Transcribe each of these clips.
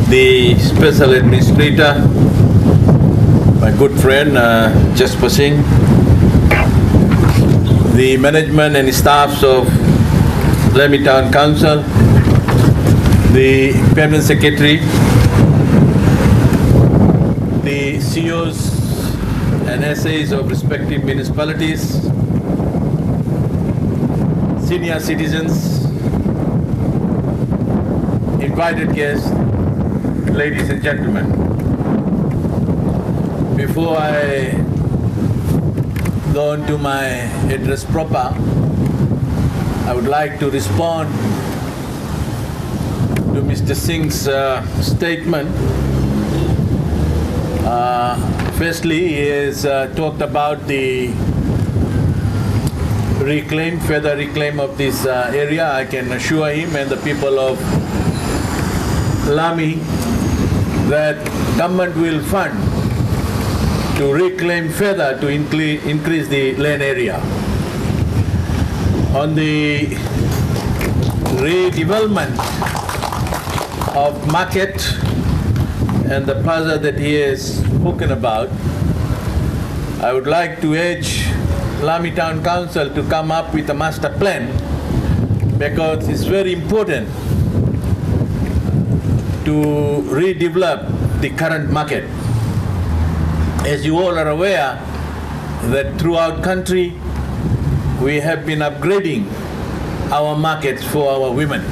The Special Administrator, my good friend Jasper Singh, the management and staffs of Lamy Town Council, the Permanent Secretary, the CEOs and SAs of respective municipalities, senior citizens, invited guests, ladies and gentlemen. Before I go into my address proper, I would like to respond to Mr. Singh's statement. Firstly, he has talked about the further reclaim of this area. I can assure him and the people of Lamy that government will fund to reclaim further to increase the land area. On the redevelopment of market and the plaza that he has spoken about, I would like to urge Lamy Town Council to come up with a master plan, because it's very important to redevelop the current market. As you all are aware, that throughout country we have been upgrading our markets for our women,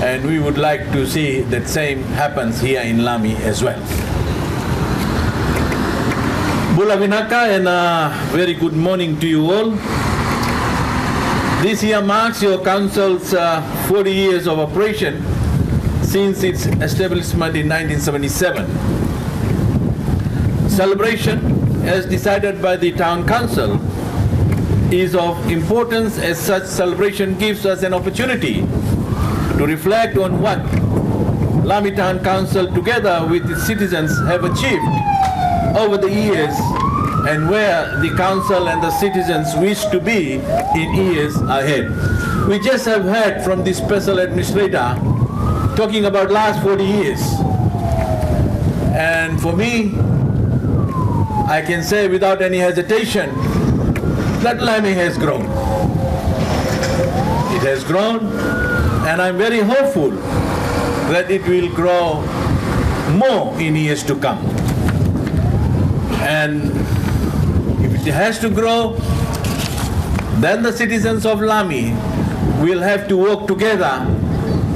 and we would like to see that same happens here in Lamy as well. Bula Vinaka, and a very good morning to you all. This year marks your council's 40 years of operation since its establishment in 1977. Celebration, as decided by the town council, is of importance, as such celebration gives us an opportunity to reflect on what Lamy Town Council together with its citizens have achieved over the years and where the council and the citizens wish to be in years ahead. We just have heard from the Special Administrator talking about last 40 years. And for me, I can say without any hesitation that Lamy has grown. It has grown, and I'm very hopeful that it will grow more in years to come. And if it has to grow, then the citizens of Lamy will have to work together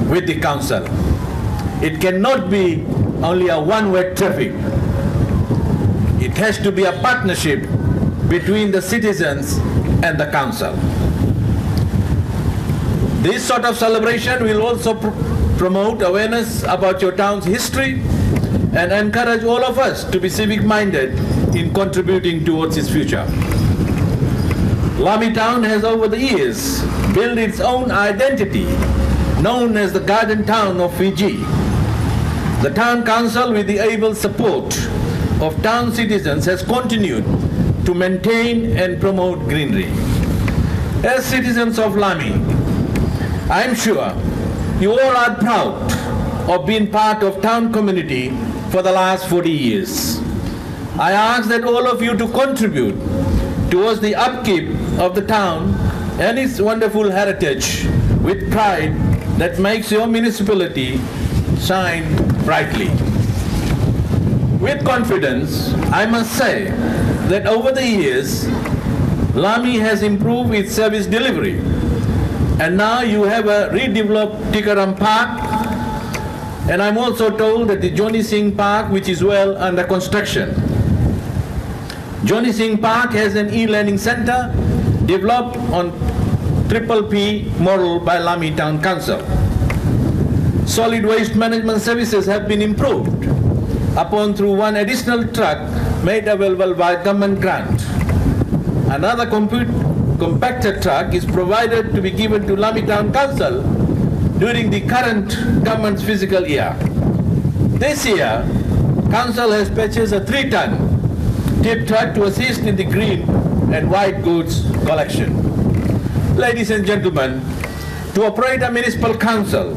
with the council. It cannot be only a one-way traffic. It has to be a partnership between the citizens and the council. This sort of celebration will also promote awareness about your town's history and encourage all of us to be civic-minded in contributing towards its future. Lamy Town has over the years built its own identity, known as the Garden Town of Fiji. The town council, with the able support of town citizens, has continued to maintain and promote greenery. As citizens of Lamy, I am sure you all are proud of being part of town community for the last 40 years. I ask that all of you to contribute towards the upkeep of the town and its wonderful heritage with pride that makes your municipality shine brightly. With confidence, I must say that over the years, Lamy has improved its service delivery, and now you have a redeveloped Tikaram Park, and I'm also told that the Johnny Singh Park, which is well under construction. Johnny Singh Park has an e-learning center developed on PPP model by Lamy Town Council. Solid waste management services have been improved upon through one additional truck made available by government grant. Another compactor truck is provided to be given to Lamy Town Council during the current government's fiscal year. This year, Council has purchased a 3-ton tip truck to assist in the green and white goods collection. Ladies and gentlemen, to operate a municipal council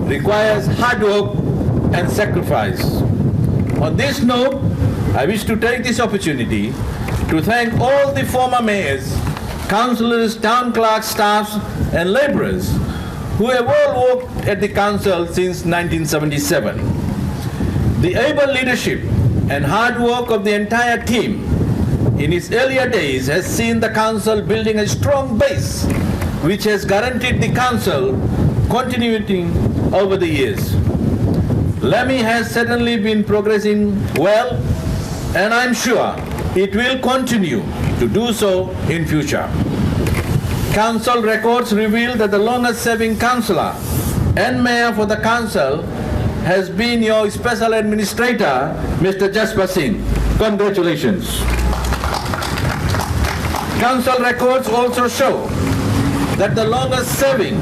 requires hard work and sacrifice. On this note, I wish to take this opportunity to thank all the former mayors, councillors, town clerks, staffs, and labourers who have all worked at the council since 1977. The able leadership and hard work of the entire team in its earlier days has seen the council building a strong base which has guaranteed the council continuity over the years. Lamy has certainly been progressing well, and I'm sure it will continue to do so in future. Council records reveal that the longest serving councillor and mayor for the council has been your special administrator, Mr. Jasper Singh. Congratulations. Council records also show that the longest serving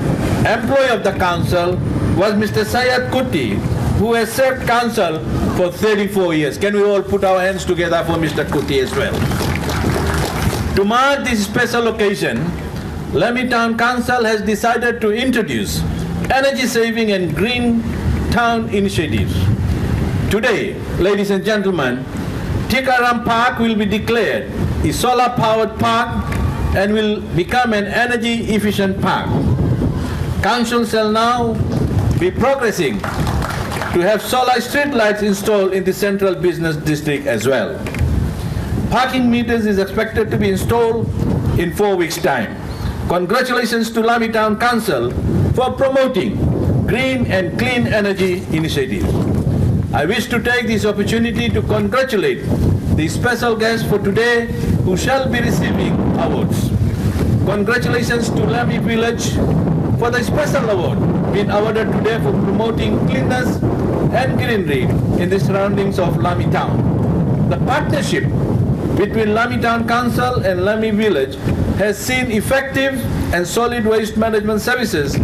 employee of the council was Mr. Syed Kuti, who has served council for 34 years. Can we all put our hands together for Mr. Kuti as well? To mark this special occasion, Lamy Town Council has decided to introduce energy saving and green town initiatives. Today, ladies and gentlemen, Tikaram Park will be declared a solar-powered park and will become an energy-efficient park. Council shall now be progressing to have solar street lights installed in the central business district as well. Parking meters is expected to be installed in 4 weeks' time. Congratulations to Lamy Town Council for promoting green and clean energy initiatives. I wish to take this opportunity to congratulate the special guests for today who shall be receiving awards. Congratulations to Lamy Village for the special award being awarded today for promoting cleanness and greenery in the surroundings of Lamy Town. The partnership between Lamy Town Council and Lamy Village has seen effective and solid waste management services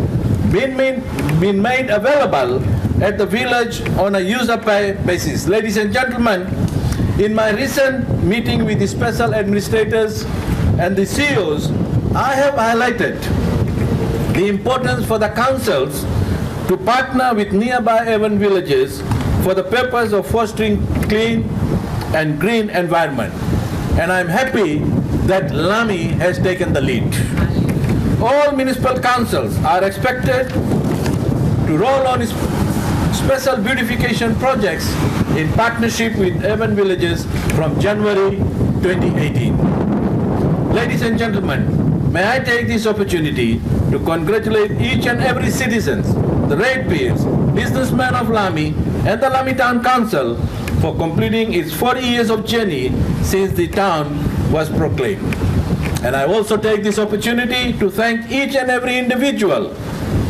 being made available at the village on a user-pay basis. Ladies and gentlemen, in my recent meeting with the special administrators and the CEOs, I have highlighted the importance for the councils to partner with nearby urban villages for the purpose of fostering clean and green environment. And I'm happy that Lamy has taken the lead. All municipal councils are expected to roll on special beautification projects in partnership with urban villages from January 2018. Ladies and gentlemen, may I take this opportunity to congratulate each and every citizen, the ratepayers, businessmen of Lamy, and the Lamy Town Council for completing its 40 years of journey since the town was proclaimed. And I also take this opportunity to thank each and every individual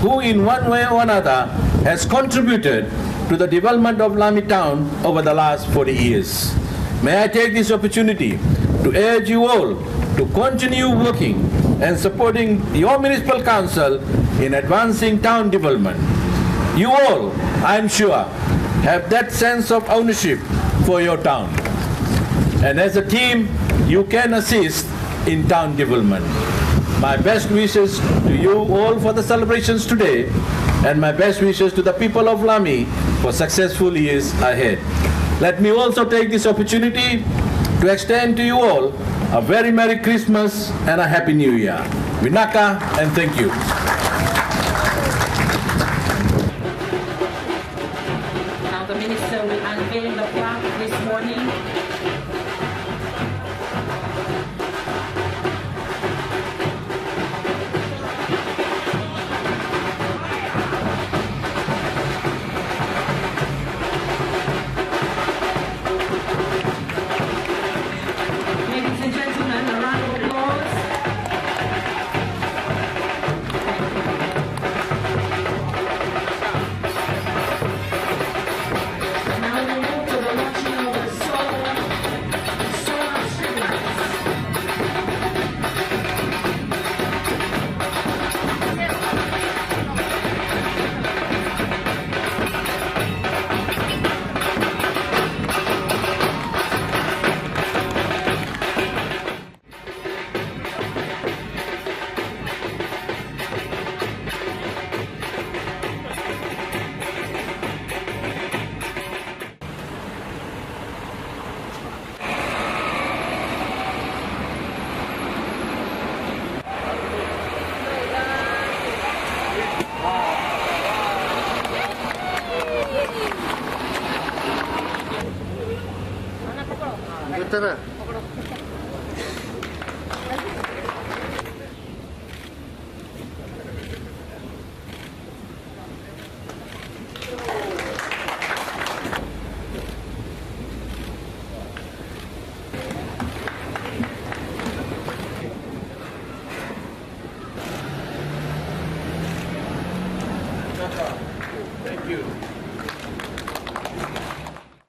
who in one way or another has contributed to the development of Lamy Town over the last 40 years. May I take this opportunity to urge you all to continue working and supporting your municipal council in advancing town development. You all, I'm sure, have that sense of ownership for your town. And as a team, you can assist in town development. My best wishes to you all for the celebrations today, and my best wishes to the people of Lamy for successful years ahead. Let me also take this opportunity to extend to you all a very Merry Christmas and a Happy New Year. Vinaka, and thank you. Now the minister will unveil the plaque this morning. Ladies and gentlemen, a round of applause. Thank చెప్తారా Thank you.